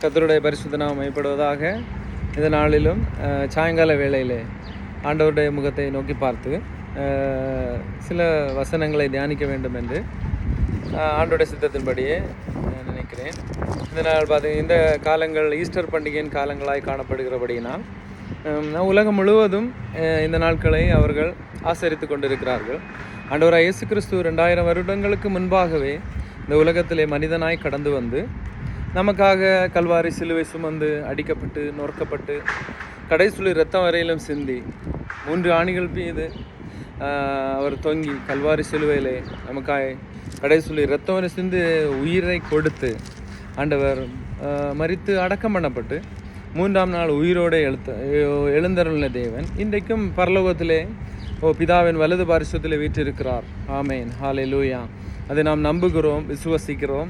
கர்த்தருடைய பரிசுத்த நாமம் மையப்படுவதாக. இந்த நாளிலும் சாயங்கால வேளையிலே ஆண்டவருடைய முகத்தை நோக்கி பார்த்து சில வசனங்களை தியானிக்க வேண்டும் என்று ஆண்டவருடைய சித்தத்தின்படியே நினைக்கிறேன். இந்த நாள் இந்த காலங்கள் ஈஸ்டர் பண்டிகையின் காலங்களாய் காணப்படுகிறபடியினால் உலகம் முழுவதும் இந்த நாட்களை அவர்கள் ஆசரித்து கொண்டிருக்கிறார்கள். ஆண்டவராய் இயேசு கிறிஸ்து 2000 வருடங்களுக்கு முன்பாகவே இந்த உலகத்திலே மனிதனாய் கடந்து வந்து நமக்காக கல்வாரி சிலுவை சுமந்து அடிக்கப்பட்டு நொறுக்கப்பட்டு கடைசுழி இரத்தம் வரையிலும் சிந்தி 3 ஆணிகள் மீது அவர் தொங்கி கல்வாரி சிலுவையிலே நமக்காய் கடைசுழி இரத்தம் வரை சிந்து உயிரை கொடுத்து ஆண்டவர் மரித்து அடக்கம் பண்ணப்பட்டு 3ஆம் நாள் உயிரோடு எழுந்தருளின தேவன் இன்றைக்கும் பரலோகத்திலே பிதாவின் வலது பாரிசத்திலே வீற்றிருக்கிறார். ஆமேன், ஹல்லேலூயா. அதை நாம் நம்புகிறோம், விசுவசிக்கிறோம்.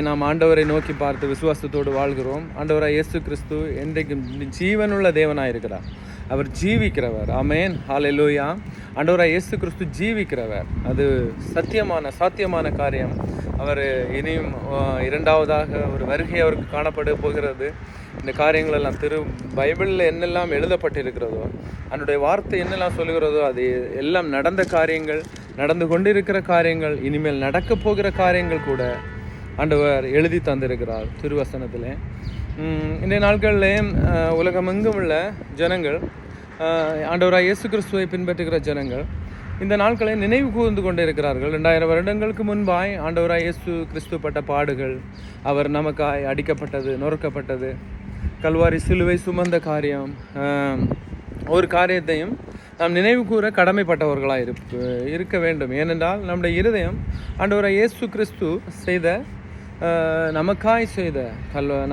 நாம் ஆண்டவரை நோக்கி பார்த்து விசுவாசத்தோடு வாழ்கிறோம். ஆண்டவராய் இயேசு கிறிஸ்து என்றைக்கும் ஜீவனுள்ள தேவனாயிருக்கிறார். அவர் ஜீவிக்கிறவர். ஆமேன், ஹல்லேலூயா. ஆண்டவராய் இயேசு கிறிஸ்து ஜீவிக்கிறவர். அது சாத்தியமான காரியம். அவர் இனியும் 2வதாக ஒரு வருகை அவருக்கு காணப்பட போகிறது. இந்த காரியங்கள் எல்லாம் பைபிளில் என்னெல்லாம் எழுதப்பட்டிருக்கிறதோ, அதனுடைய வார்த்தை என்னெல்லாம் சொல்லுகிறதோ, அது எல்லாம் நடந்த காரியங்கள், நடந்து கொண்டிருக்கிற காரியங்கள், இனிமேல் நடக்கப் போகிற காரியங்கள் கூட ஆண்டவர் எழுதி தந்திருக்கிறார் திருவசனத்தில். இன்றைய நாட்களில் உலகமெங்கும் உள்ள ஜனங்கள், ஆண்டவராய் இயேசு கிறிஸ்துவை பின்பற்றுகிற ஜனங்கள் இந்த நாட்களை நினைவு கூர்ந்து கொண்டு இருக்கிறார்கள். 2000 வருடங்களுக்கு முன்பாய் ஆண்டவராய் இயேசு கிறிஸ்து பட்ட பாடுகள், அவர் நமக்காய் அடிக்கப்பட்டது, நொறுக்கப்பட்டது, கல்வாரி சிலுவை சுமந்த காரியம், ஒரு காரியத்தையும் நாம் நினைவு கூற கடமைப்பட்டவர்களாக இருக்க வேண்டும். ஏனென்றால் நம்முடைய இருதயம் ஆண்டவராய் இயேசு கிறிஸ்து செய்த நமக்காய் செய்த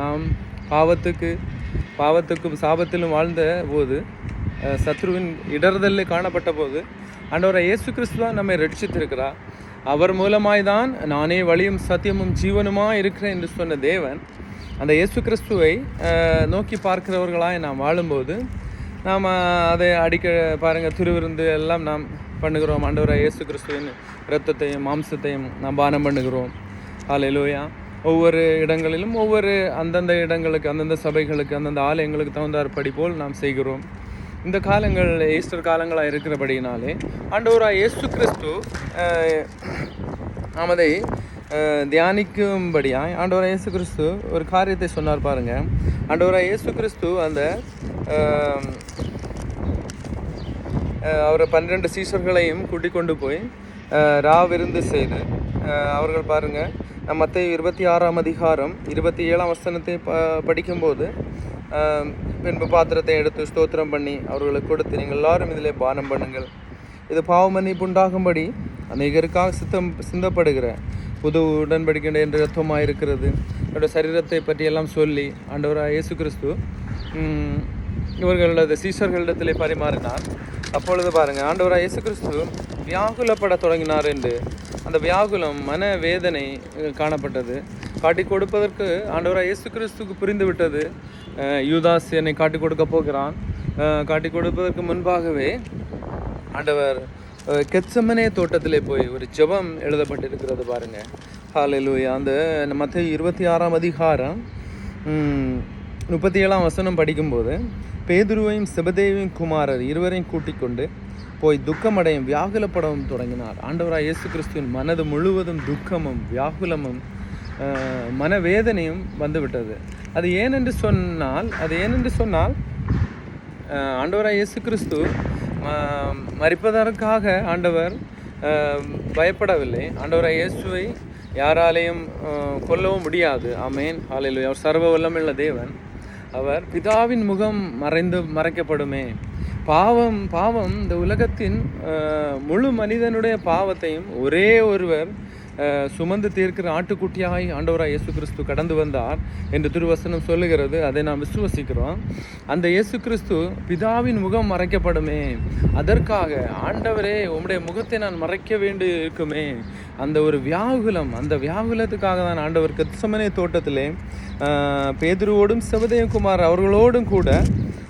நாம் பாவத்துக்கும் சாபத்திலும் வாழ்ந்த போது, சத்ருவின் இடர்தலில் காணப்பட்ட போது ஆண்டவராய் இயேசு கிறிஸ்து தான் நம்மை ரட்சித்திருக்கிறார். அவர் மூலமாய் தான் நானே வழியும் சத்தியமும் ஜீவனுமாக இருக்கிறேன் என்று சொன்ன தேவன், அந்த இயேசு கிறிஸ்துவை நோக்கி பார்க்கிறவர்களாய் நாம் வாழும்போது நாம் அதை பாருங்கள், திருவிருந்து எல்லாம் நாம் பண்ணுகிறோம். ஆண்டவராய் இயேசு கிறிஸ்துவின் இரத்தத்தையும் மாம்சத்தையும் நாம் பானம் பண்ணுகிறோம். ஹல்லேலூயா. ஒவ்வொரு இடங்களிலும் அந்தந்த இடங்களுக்கு, அந்தந்த சபைகளுக்கு, அந்தந்த ஆலயங்களுக்கு தகுந்தாற்படி போல் நாம் செய்கிறோம். இந்த காலங்கள் ஈஸ்டர் காலங்களாக இருக்கிறபடினாலே ஆண்டவராய் இயேசு கிறிஸ்து நாம் அதை தியானிக்கும்படியாய் ஆண்டவராய் இயேசு கிறிஸ்து ஒரு காரியத்தை சொன்னார் பாருங்கள். ஆண்டவராய் இயேசு கிறிஸ்து அந்த அவர் 12 சீஷர்களையும் கூட்டிக் கொண்டு போய் ராவிருந்து செய்து அவர்கள் பாருங்கள், மத்தேயு 26ஆம் அதிகாரம் 27ஆம் வசனத்தை படிக்கும்போது, பின்பு பாத்திரத்தை எடுத்து ஸ்தோத்திரம் பண்ணி அவர்களுக்கு கொடுத்து, நீங்கள் எல்லாரும் இதிலே பானம் பண்ணுங்கள், இது பாவ மன்னிப்பு உண்டாகும்படி அநேகருக்காக சிந்தப்படுகிற புது உடன்படிக்கை என்ற இரத்தமாக இருக்கிறது. என்னோட சரீரத்தை பற்றியெல்லாம் சொல்லி ஆண்டவராய் இயேசு கிறிஸ்து இவர்களது சீஷர்களிடத்திலே பரிமாறினார். அப்பொழுது பாருங்கள், ஆண்டவராய் இயேசு கிறிஸ்து வியாகுலப்பட தொடங்கினார் என்று அந்த வியாகுலம் மன வேதனை காணப்பட்டது. காட்டி கொடுப்பதற்கு ஆண்டவராய் இயேசு கிறிஸ்துக்கு புரிந்து விட்டது, யூதாஸ் என்னை காட்டி கொடுக்க போகிறான். காட்டி கொடுப்பதற்கு முன்பாகவே ஆண்டவர் கெத்செமனே தோட்டத்திலே போய் ஒரு ஜெபம் எழுதப்பட்டிருக்கிறது பாருங்கள். ஹல்லேலூயா. அந்த மத்தேயு 26ஆம் அதிகாரம் 37ஆம் வசனம் படிக்கும்போது, பேதுருவையும் செபதேவின் குமாரர் இருவரையும் கூட்டிக் கொண்டு போய் துக்கமடையும் வியாகுலப்படவும் தொடங்கினார். ஆண்டவராய் இயேசு கிறிஸ்துவின் மனது முழுவதும் துக்கமும் வியாகுலமும் மனவேதனையும் வந்துவிட்டது. அது ஏனென்று சொன்னால் ஆண்டவராய் இயேசு கிறிஸ்து மரிப்பதற்காக ஆண்டவர் பயப்படவில்லை. ஆண்டவராய் இயேசுவை யாராலையும் கொல்லவும் முடியாது. ஆமேன், ஹல்லேலூயா. அவர் சர்வ வல்லமையுள்ள தேவன். அவர் பிதாவின் முகம் மறைக்கப்படுமே. பாவம் இந்த உலகத்தின் முழு மனிதனுடைய பாவத்தையும் ஒரே ஒருவர் சுமந்து தீர்க்கிற ஆட்டுக்குட்டியாய் ஆண்டவராய் இயேசு கிறிஸ்து கடந்து வந்தார் என்று திருவசனம் சொல்லுகிறது. அதை நாம் விசுவசிக்கிறோம். அந்த இயேசு கிறிஸ்து பிதாவின் முகம் மறைக்கப்படுமே, அதற்காக ஆண்டவரே உம்முடைய முகத்தை நான் மறைக்க வேண்டி இருக்குமே, அந்த ஒரு வியாகுலம், அந்த வியாகுலத்துக்காக தான் ஆண்டவர் கெத்செமனே தோட்டத்திலே பேதுருவோடும் செபதேயு குமார் அவர்களோடும் கூட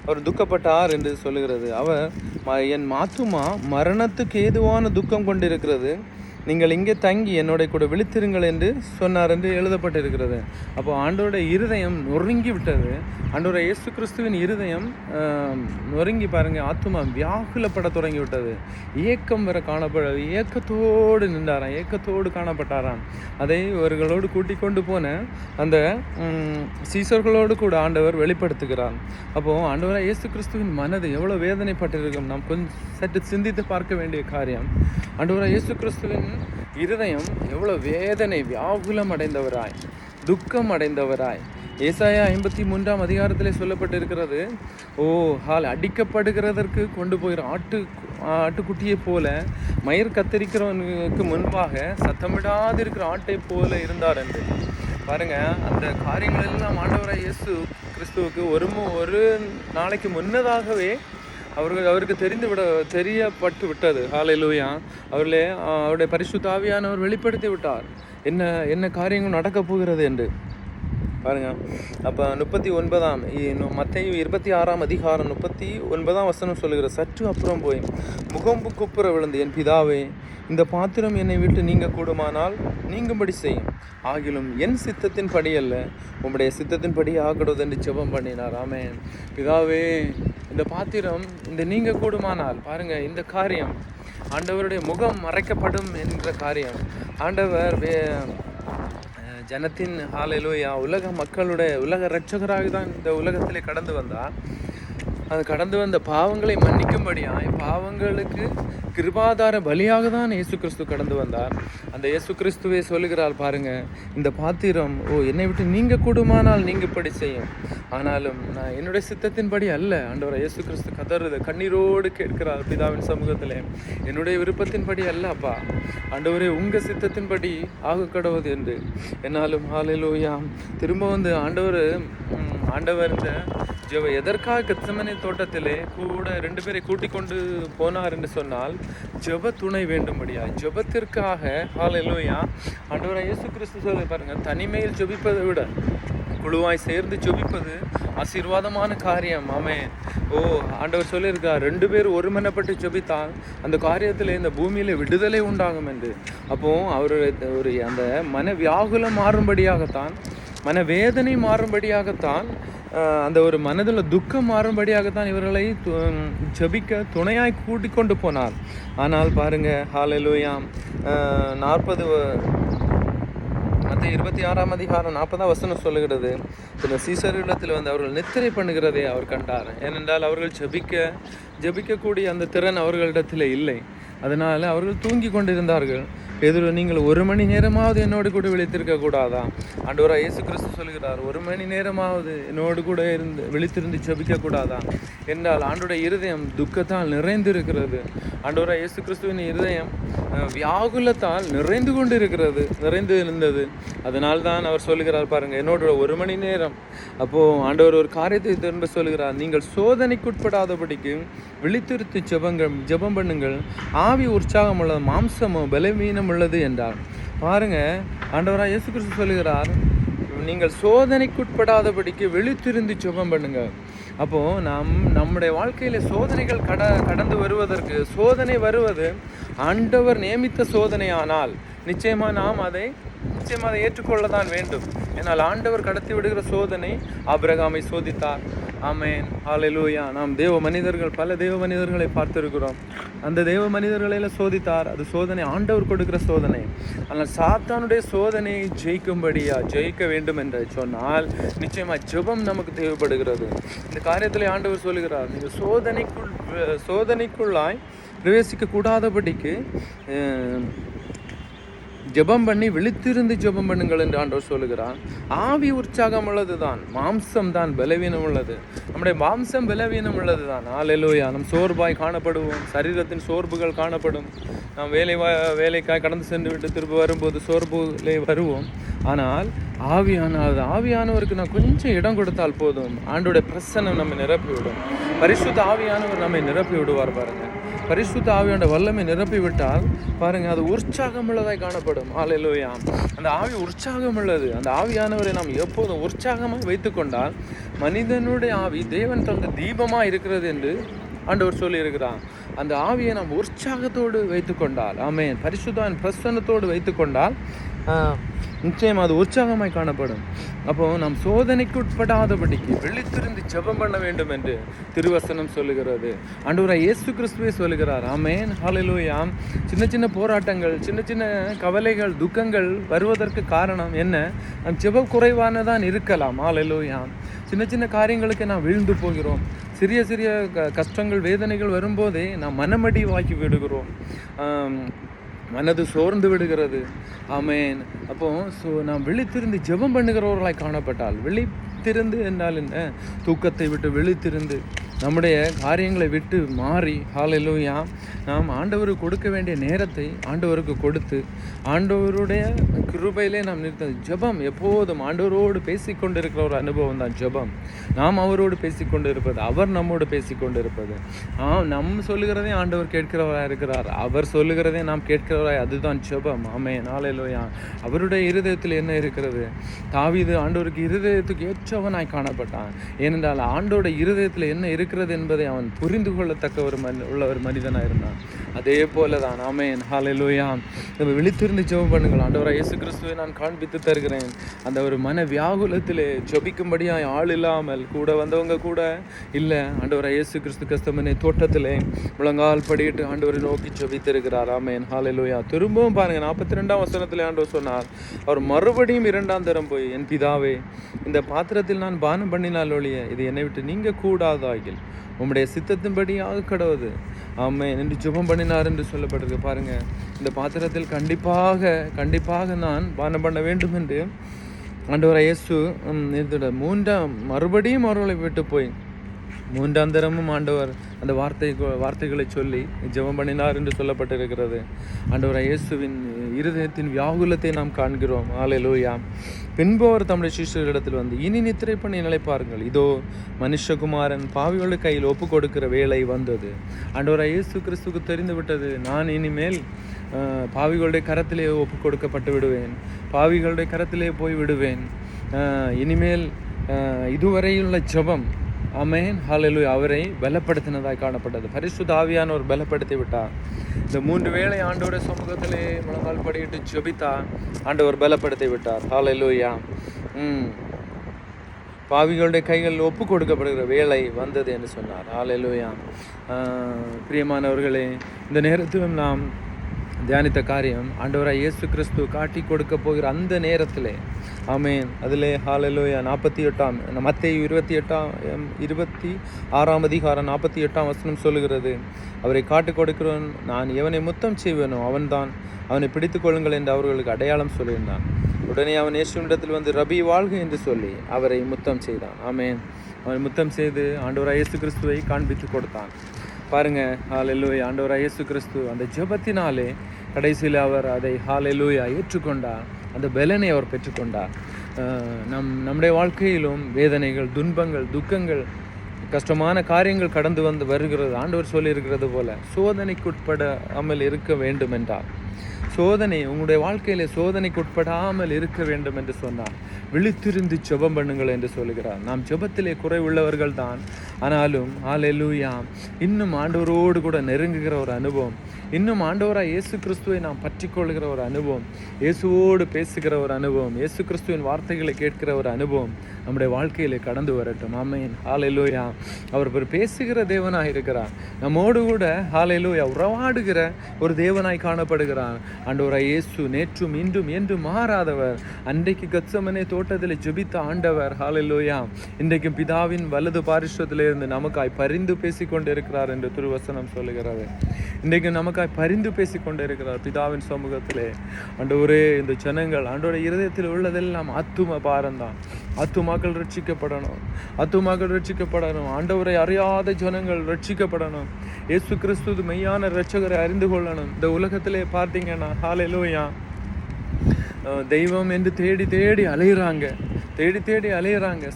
அவர் துக்கப்பட்டார் என்று சொல்லுகிறது. அவர் என் ஆத்துமா மரணத்துக்கு ஏதுவான துக்கம் கொண்டிருக்கிறது, நீங்கள் இங்கே தங்கி என்னோட கூட விழித்திருங்கள் என்று சொன்னார் என்று எழுதப்பட்டிருக்கிறது. அப்போ ஆண்டவருடைய இருதயம் நொறுங்கி விட்டது. ஆண்டவருடைய இயேசு கிறிஸ்துவின் இருதயம் நொறுங்கி பாருங்கள், ஆத்துமா வியாகுலப்பட தொடங்கி விட்டது. ஏக்கம் வர காணப்பட, ஏக்கத்தோடு நின்றாராம், ஏக்கத்தோடு காணப்பட்டாராம். அதை இவர்களோடு கூட்டிக் கொண்டு போன அந்த சீசர்களோடு கூட ஆண்டவர் வெளிப்படுத்துகிறார். அப்போது ஆண்டவராக இயேசு கிறிஸ்துவின் மனது எவ்வளோ வேதனைப்பட்டிருக்கும் நாம் கொஞ்சம் சற்று சிந்தித்து பார்க்க வேண்டிய காரியம். ஆண்டவராக இயேசு கிறிஸ்துவின் இருதயம் எவ்வளோ வேதனை, வியாகுலம் அடைந்தவராய், துக்கம் அடைந்தவராய். ஏசாயா 53 அதிகாரத்திலே சொல்லப்பட்டிருக்கிறது, அடிக்கப்படுகிறதற்கு கொண்டு போகிற ஆட்டுக்குட்டியை போல, மயிர் கத்தரிக்கிறவனுக்கு முன்பாக சத்தமிடாது இருக்கிற ஆட்டை போல இருந்தார் என்று பாருங்க. அந்த காரியங்கள் எல்லாம் ஆண்டவராக இயேசு கிறிஸ்துவுக்கு ஒரு நாளைக்கு முன்னதாகவே அவருக்கு தெரியப்பட்டு விட்டது. ஹல்லேலூயா. அவருடைய பரிசுத்த ஆவியானவர் வெளிப்படுத்தி விட்டார் என்ன காரியங்கள் நடக்கப் போகிறது என்று பாருங்க. அப்போ 39 மத்தேயு 26 அதிகாரம் 39 சொல்லுகிற, சற்று அப்புறம் போய் முகம்பு குப்புற விழுந்து, என் பிதாவே, இந்த பாத்திரம் என்னை விட்டு நீங்க கூடுமானால் நீங்கும்படி செய்யும், ஆகிலும் என் சித்தத்தின் படி அல்ல, உம்முடைய சித்தத்தின் படி ஆகக்கூடாது என்று ஜெபம் பண்ணினார். ஆமென். பிதாவே, இந்த பாத்திரம் இந்த நீங்க கூடுமானால், பாருங்க, இந்த காரியம் ஆண்டவருடைய முகம் மறைக்கப்படும் என்ற காரியம். ஆண்டவர் ஜனத்தின் ஹல்லேலூயா உலக மக்களுடைய உலக இரட்சகராக தான் இந்த உலகத்திலே கடந்து வந்தார். அது கடந்து வந்த பாவங்களை மன்னிக்கும்படியாய், பாவங்களுக்கு கிருபாதார பலியாக தான் இயேசு கிறிஸ்து கடந்து வந்தார். அந்த இயேசு கிறிஸ்துவே சொல்லுகிறார் பாருங்க, இந்த பாத்திரம் என்னை விட்டு நீங்க கூடுமானால் நீங்க இப்படி செய்யும், ஆனாலும் நான் என்னுடைய சித்தத்தின்படி அல்ல. ஆண்டவரை இயேசு கிறிஸ்து கதறுது, கண்ணீரோடு கேட்கிறார் பிதாவின் சமூகத்திலே, என்னுடைய விருப்பத்தின்படி அல்ல அப்பா, ஆண்டவரே உங்க சித்தத்தின்படி ஆக கடவுது என்று. என்னாலும் ஹல்லேலூயா திரும்ப வந்து ஆண்டவர் இந்த எதற்காக கெத்செமனே தோட்டத்திலே கூட 2 பேரை கூட்டிக் கொண்டு போனார் என்று சொன்னால், ஜெப துணை வேண்டும்படியா, ஜெபத்திற்காக. ஹல்லேலூயா. ஆண்டவராகிய இயேசு கிறிஸ்து சொல்லி பாருங்க, தனிமையில் ஜெபிப்பதை விட குழுவாய் சேர்ந்து ஜெபிப்பது ஆசீர்வாதமான காரியம். ஆமென். ஆண்டவர் சொல்லியிருக்கார், 2 பேர் ஒருமனப்பட்டு ஜெபித்தால் அந்த காரியத்தில் இந்த பூமியில விடுதலை உண்டாகும் என்று. அப்போ அவருடைய அந்த மன வியாகுலம் மாறும்படியாகத்தான், மனவேதனை மாறும்படியாகத்தான், அந்த ஒரு மனதில் துக்கம் மாறும்படியாகத்தான் இவர்களை ஜெபிக்க துணையாய் கூட்டிக் கொண்டு போனார். ஆனால் பாருங்க, ஹல்லேலூயா 26 அதிகாரம் 40 சொல்லுகிறது, இந்த சீசரிடத்தில் வந்து அவர்கள் நித்திரை பண்ணுகிறதை அவர் கண்டார். ஏனென்றால் அவர்கள் ஜெபிக்கக்கூடிய அந்த திறன் அவர்களிடத்தில் இல்லை. அதனால் அவர்கள் தூங்கி கொண்டிருந்தார்கள். பேதுரு, நீங்கள் 1 மணி நேரமாவது என்னோடு கூட விழித்திருக்க கூடாதா? ஆண்டவராகிய இயேசு கிறிஸ்து சொல்கிறார், 1 மணி நேரமாவது என்னோடு கூட விழித்திருந்து ஜெபிக்க கூடாதா என்றால், ஆண்டோடைய இருதயம் துக்கத்தால் நிறைந்திருக்கிறது. ஆண்டவராகிய இயேசு கிறிஸ்துவின் இருதயம் வியாகுலத்தால் நிறைந்து இருந்தது. அதனால்தான் அவர் சொல்லுகிறார் பாருங்க, என்னோட 1 மணி நேரம். அப்போது ஆண்டவர் ஒரு காரியத்தை திரும்ப சொல்லுகிறார், நீங்கள் சோதனைக்குட்படாதபடிக்கு விழித்திருத்து ஜெபம் பண்ணுங்கள், ஆவி உற்சாகம் உள்ளது, மாம்சமோ பலவீனம் உள்ளது என்றார். பாருங்க, ஆண்டவராக இயேசு கிறிஸ்து சொல்லுகிறார், நீங்கள் சோதனைக்குட்படாதபடிக்கு விழித்திருந்து ஜெபம் பண்ணுங்க. அப்போது நம்முடைய வாழ்க்கையில் சோதனைகள் கடந்து வருவதற்கு, சோதனை வருவது ஆண்டவர் நியமித்த சோதனையானால் நிச்சயமாக நாம் அதை ஏற்றுக்கொள்ளத்தான் வேண்டும். ஏன்னால் ஆண்டவர் கடத்தி விடுகிற சோதனை ஆபிரகாமை சோதித்தார். ஆமென். ஹல்லேலூயா. நாம் பல தேவ மனிதர்களை பார்த்திருக்கிறோம். அந்த தேவ மனிதர்களை சோதித்தார். அது சோதனை, ஆண்டவர் கொடுக்கிற சோதனை. ஆனால் சாத்தானுடைய சோதனையை ஜெயிக்க வேண்டும் என்று சொன்னால் நிச்சயமாக ஜெபம் நமக்கு தேவைப்படுகிறது. இந்த காரியத்தில் ஆண்டவர் சொல்லுகிறார், நீங்கள் சோதனைக்குள்ளாய் பிரவேசிக்க கூடாதபடிக்கு ஜெபம் பண்ணி விழித்திருந்து ஜெபம் பண்ணுங்கள் என்று ஆண்டவர் சொல்லுகிறார். ஆவி உற்சாகம் உள்ளது தான், மாம்சம் தான் பலவீனம் உள்ளது. நம்முடைய மாம்சம் பலவீனம் உள்ளது தான். ஹல்லேலூயா. நம் சோர்வாய் காணப்படுவோம், சரீரத்தின் சோர்வுகள் காணப்படும். நாம் வேலைக்காய் கடந்து சென்று விட்டு திரும்ப வரும்போது சோர்வுகளே வருவோம். ஆனால் ஆவியானவருக்கு நான் கொஞ்சம் இடம் கொடுத்தால் போதும், ஆண்டோடைய பிரசன்னம் நம்மை நிரப்பிவிடும். பரிசுத்த ஆவியானவர் நம்மை நிரப்பி விடுவார். பாருங்க, பரிசுத்த ஆவியோட வல்லமை நிரப்பி விட்டால் பாருங்க, அது உற்சாகம் உள்ளதாய் காணப்படும். ஹல்லேலூயா. அந்த ஆவி உற்சாகம் உள்ளது. அந்த ஆவியானவரை நாம் எப்போதும் உற்சாகமாக வைத்துக்கொண்டால், மனிதனுடைய ஆவி தேவன் தந்த தீபமாக இருக்கிறது என்று ஆண்டவர் சொல்லி இருக்கிறார். அந்த ஆவியை நாம் உற்சாகத்தோடு வைத்துக்கொண்டால், ஆமென், பரிசுத்தவான் பிரசன்னத்தோடு வைத்துக்கொண்டால் நிச்சயம் அது உற்சாகமாய் காணப்படும். அப்போ நாம் சோதனைக்கு உட்படாதபடிக்கு விழித்திருந்து ஜெபம் பண்ண வேண்டும் என்று திருவசனம் சொல்லுகிறது. ஆண்டவராய் இயேசு கிறிஸ்துவே சொல்லுகிறார். ஆமென், ஹல்லேலூயா. சின்ன சின்ன போராட்டங்கள், சின்ன சின்ன கவலைகள், துக்கங்கள் வருவதற்கு காரணம் என்ன? நம் ஜெப குறைவானதான் இருக்கலாம். ஹல்லேலூயா. சின்ன சின்ன காரியங்களுக்கு நாம் வீழ்ந்து போகிறோம். சிறிய சிறிய கஷ்டங்கள், வேதனைகள் வரும்போதே நாம் மனமடிவாக்கி விடுகிறோம். மனது சோர்ந்து விடுகிறது. ஆமென். அப்போ நாம் விழித்திருந்து ஜெபம் பண்ணுகிறவர்களாய் காணப்பட்டால், விழித்திருந்து என்றால் என்ன? தூக்கத்தை விட்டு விழித்திருந்து நம்முடைய காரியங்களை விட்டு மாறி, ஹல்லேலூயா, நாம் ஆண்டவருக்கு கொடுக்க வேண்டிய நேரத்தை ஆண்டவருக்கு கொடுத்து ஆண்டவருடைய கிருபையிலே நாம் நிறுத்த ஜெபம் எப்போதும் ஆண்டவரோடு பேசிக்கொண்டிருக்கிற ஒரு அனுபவம் தான் ஜெபம். நாம் அவரோடு பேசிக்கொண்டு இருப்பது, அவர் நம்மோடு பேசிக்கொண்டு இருப்பது. நம் சொல்லுகிறதே ஆண்டவர் கேட்கிறவராக இருக்கிறார், அவர் சொல்லுகிறதே நாம் கேட்கிறவராய், அதுதான் ஜெபம். ஆமென், ஹல்லேலூயா. அவருடைய இருதயத்தில் என்ன இருக்கிறது? தாவீது ஆண்டவருக்கு இருதயத்துக்கு ஏற்றவனாய் காணப்பட்டான். ஏனென்றால் ஆண்டோட இருதயத்தில் என்ன இருக்கிறது என்பதை அவன் புரிந்து கொள்ளத்தக்க ஒரு மனிதனாக இருந்தான். அதே போல தான். ஆமென், ஹல்லேலூயா. நம்ம விழித்திருந்து ஜெபம் பண்ணுங்கள். ஆண்டவராய் இயேசு கிறிஸ்துவை நான் காண்பித்து தருகிறேன். அந்த ஒரு மன வியாகுலத்திலே ஜெபிக்கும்படியாக ஆள் இல்லாமல் கூட வந்தவங்க கூட இல்லை. ஆண்டவராய் இயேசு கிறிஸ்து கஸ்தமனை தோட்டத்திலே முழங்கால் படியிட்டு ஆண்டவரை நோக்கி ஜெபித்திருக்கிறார். ஆமென், ஹல்லேலூயா. திரும்பவும் பாருங்க, 42ஆம் வசனத்தில் ஆண்டவர் சொன்னார், அவர் மறுபடியும் 2ஆம் தரம் போய், என் பிதாவே, இந்த பாத்திரத்தில் நான் பானம் பண்ணினால் ஒழிய இது என்னை விட்டு நீங்க கூடாதாகில் உம்முடைய சித்தத்தின்படியாக கடவுது, ஆமென் என்று ஜெபம் பண்ணினார் என்று சொல்லப்பட்டிருக்கு. பாருங்க, இந்த பாத்திரத்தில் கண்டிப்பாக நான் பானம் பண்ண வேண்டும் என்று ஆண்டவராய் இயேசு மறுபடியும் அவர்களை விட்டு போய் 3ஆம் தரமும் ஆண்டவர் அந்த வார்த்தைகளை சொல்லி ஜெபம் பண்ணினார் என்று சொல்லப்பட்டிருக்கிறது. ஆண்டவராய் இயேசுவின் இருதயத்தின் வியாகுலத்தை நாம் காண்கிறோம். ஹல்லேலூயா. பின்பு அவர் தம்முடைய சிஷ்யர்களிடத்தில் வந்து, இனி நித்திரை பண்ணி நிலைப்பாருங்கள், இதோ மனுஷகுமாரன் பாவிகளுடைய கையில் ஒப்பு கொடுக்கிற வேளை வந்தது. ஆண்டவராய் இயேசு கிறிஸ்துவுக்கு தெரிந்து விட்டது, நான் இனிமேல் பாவிகளுடைய கரத்திலே ஒப்பு கொடுக்கப்பட்டு விடுவேன், பாவிகளுடைய கரத்திலே போய் விடுவேன். இனிமேல் இதுவரையுள்ள ஜெபம், ஆமென், ஹல்லேலூயா, அவரை பலப்படுத்தினதாய் காணப்பட்டது. பரிசுத்த ஆவியானவர் பலப்படுத்தி விட்டார். இந்த 3 வேளை ஆண்டவருடைய சமூகத்திலே முழங்கால் படியிட்டு ஜெபித்தார். ஆண்டவர் பலப்படுத்தி விட்டார். ஹல்லேலூயா. பாவிகளுடைய கைகள் ஒப்பு கொடுக்கப்படுகிற வேளை வந்தது என்று சொன்னார். ஹல்லேலூயா. பிரியமானவர்களே, இந்த நேரத்திலும் நாம் தியானித்த காரியம் ஆண்டவராய் இயேசு கிறிஸ்து காட்டி கொடுக்க போகிற அந்த நேரத்திலே, ஆமென், அதிலே ஹல்லேலூயா, மத்தேயு 26ஆம் அதிகாரம் 48ஆம் வசனம் சொல்லுகிறது, அவரை காட்டி கொடுக்கிறவன், நான் எவனை முத்தம் செய்வேனோ அவன்தான், அவனை பிடித்துக் கொள்ளுங்கள் என்று அவர்களுக்கு அடையாளம் சொல்லியிருந்தான். உடனே அவன் இயேசுவினிடத்தில் வந்து, ரபி வாழ்க என்று சொல்லி அவரை முத்தம் செய்தான். ஆமென். அவன் முத்தம் செய்து ஆண்டவராய் இயேசு கிறிஸ்துவை காண்பித்து கொடுத்தான். பாருங்க, ஹல்லேலூயா. ஆண்டவராய் இயேசு கிறிஸ்து அந்த ஜெபத்தினாலே கடைசியில் அவர் அதை ஹல்லேலூயா ஏற்றுக்கொண்டார். அந்த பலனை அவர் பெற்றுக்கொண்டார். நம்முடைய வாழ்க்கையிலும் வேதனைகள், துன்பங்கள், துக்கங்கள், கஷ்டமான காரியங்கள் கடந்து வருகிறது. ஆண்டவர் சொல்லியிருக்கிறது போல சோதனைக்குட்படாமல் இருக்க வேண்டும் என்றார். உங்களுடைய வாழ்க்கையிலே சோதனைக்கு உட்படாமல் இருக்க வேண்டும் என்று சொன்னார். விழித்திருந்து ஜெபம் பண்ணுங்கள் என்று சொல்லுகிறார். நாம் ஜெபத்திலே குறைவுள்ளவர்கள் தான். ஆனாலும் ஹல்லேலூயா, இன்னும் ஆண்டவரோடு கூட நெருங்குகிற ஒரு அனுபவம், இன்னும் ஆண்டவராய் இயேசு கிறிஸ்துவை நாம் பற்றி கொள்கிற ஒரு அனுபவம், இயேசுவோடு பேசுகிற ஒரு அனுபவம், இயேசு கிறிஸ்துவின் வார்த்தைகளை கேட்கிற ஒரு அனுபவம் நம்முடைய வாழ்க்கையிலே கடந்து வரட்டும். ஆமென், ஹல்லேலூயா. அவர் பேசுகிற தேவனாய் இருக்கிறார். நம்மோடு கூட ஹல்லேலூயா உறவாடுகிற ஒரு தேவனாய் காணப்படுகிறார். ஆண்டவராய் இயேசு நேற்றும் இன்றும் என்றும் மாறாதவர். அன்றைக்கு கத்சமனே தோட்டத்தில் ஜெபித்த ஆண்டவர் ஹல்லேலூயா இன்றைக்கும் பிதாவின் வலது பாரிஷத்திலே இருந்து நமக்காய் பரிந்து பேசிக்கொண்டு இருக்கிறார் என்று திருவசனம் சொல்லுகிறது. இன்றைக்கு நமக்காய் பரிந்து பேசிக்கொண்டு இருக்கிறார் பிதாவின் சமூகத்திலே. ஆண்டவரே, இந்த ஜனங்கள் ஆண்டோட இருதயத்தில் உள்ளதெல்லாம் ஆத்தும பாரம்தான். ஆத்துமாக்கள் ரட்சிக்கப்படணும். ஆண்டவரை அறியாத ஜனங்கள் ரட்சிக்கப்படணும். இயேசு கிறிஸ்து மெய்யான இரட்சகரை அறிந்து கொள்ளணும். இந்த உலகத்திலே பார்த்தீங்கன்னா ஹல்லேலூயா, தெய்வம் என்று தேடி அலையிறாங்க.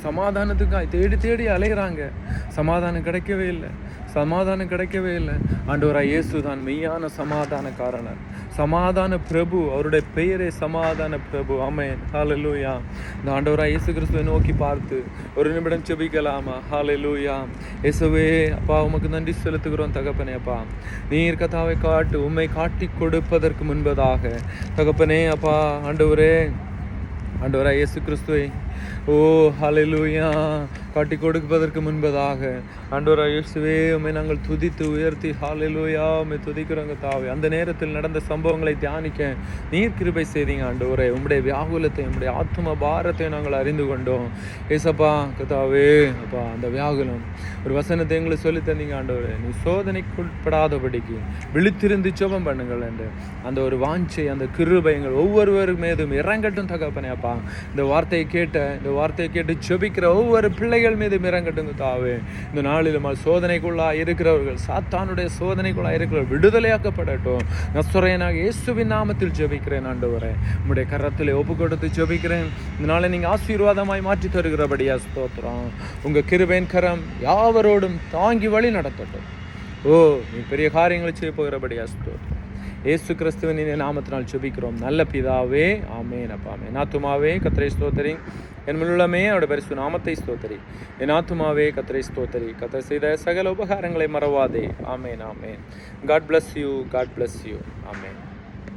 சமாதானத்துக்காய் தேடி அலையிறாங்க. சமாதானம் கிடைக்கவே இல்லை. ஆண்டவராய் இயேசு தான் மெய்யான சமாதான காரணர். சமாதான பிரபு, அவருடைய பெயரே சமாதான பிரபு. ஆமென். ஹalleluya. இந்த ஆண்டவராய் இயேசு கிறிஸ்துவை நோக்கி பார்த்து ஒரு நிமிடம் ஜெபிக்கலாமா? ஹalleluya. இயேசுவே அப்பா, உமக்கு நன்றி செலுத்துகிறோம் தகப்பனே. அப்பா, நீர் கர்த்தாவை உம்மை காட்டி கொடுப்பதற்கு முன்பதாக தகப்பனே அப்பா, ஆண்டவராய் இயேசு கிறிஸ்துவை ஹalleluya காட்டி கொடுப்பதற்கு முன்பதாக ஆண்டவராய் இயேசுவே உம்மை நாங்கள் துதித்து உயர்த்தி ஹalleluya உம்மை துதிக்கிறோங்க தாவே. அந்த நேரத்தில் நடந்த சம்பவங்களை தியானிக்க நீர் கிருபை செய்தீங்க ஆண்டவரே. உம்முடைய வியாகுலத்தை, உம்முடைய ஆத்ம பாரத்தை நாங்கள் அறிந்து கொண்டோம் ஏசப்பா கர்த்தாவே. அப்பா, அந்த வியாகுலம் ஒரு வசனத்தை எங்களுக்கு சொல்லி தந்தீங்க ஆண்டவரே. நீ சோதனைக்குட்படாதபடிக்கு விழித்திருந்து ஜெபம் பண்ணுங்கள் என்று அந்த ஒரு வாஞ்சை, அந்த கிருபை எங்கள் ஒவ்வொருவர் மீதும் இறங்கட்டும் தகப்பனே. அப்பா, இந்த வார்த்தையை கேட்டு ஜெபிக்கிற ஒவ்வொரு பிள்ளைகள் மீதும் இறங்கட்டும் தாவே. இந்த நாளிலும் சோதனைக்குள்ளா இருக்கிறவர்கள், சாத்தானுடைய சோதனைக்குள்ளா இருக்கிறவர்கள் விடுதலையாக்கப்படட்டும். நசரேயனாகிய இயேசுவின் நாமத்தில் ஜெபிக்கிறேன் ஆண்டவரே. உம்முடைய கரத்திலே ஒப்பு கொடுத்து ஜெபிக்கிறேன். இந்த நாளை நீங்க ஆசீர்வாதமாய் மாற்றி தருகிறபடியா ஸ்தோத்திரம். உங்க கிருபையின் கரம் யாவரோடும் தாங்கி வழி நடத்தட்டும். நீ பெரிய காரியங்களை செய்ய போகிறபடியா ஸ்தோத்திரம். இயேசு கிறிஸ்துவின் நாமத்தினால் ஜெபிக்கிறோம் நல்ல பிதாவே. ஆமென். அப்பா, என் ஆத்துமாவே கர்த்தரை ஸ்தோத்திரி, என் முழுமே அவருடைய பரிசுத்த நாமத்தை ஸ்தோத்திரி. என் ஆத்துமாவே கர்த்தரை ஸ்தோத்திரி, கர்த்தர் செய்த சகல உபகாரங்களை மறவாதே. ஆமென். ஆமென். God bless you. God bless you. Amen.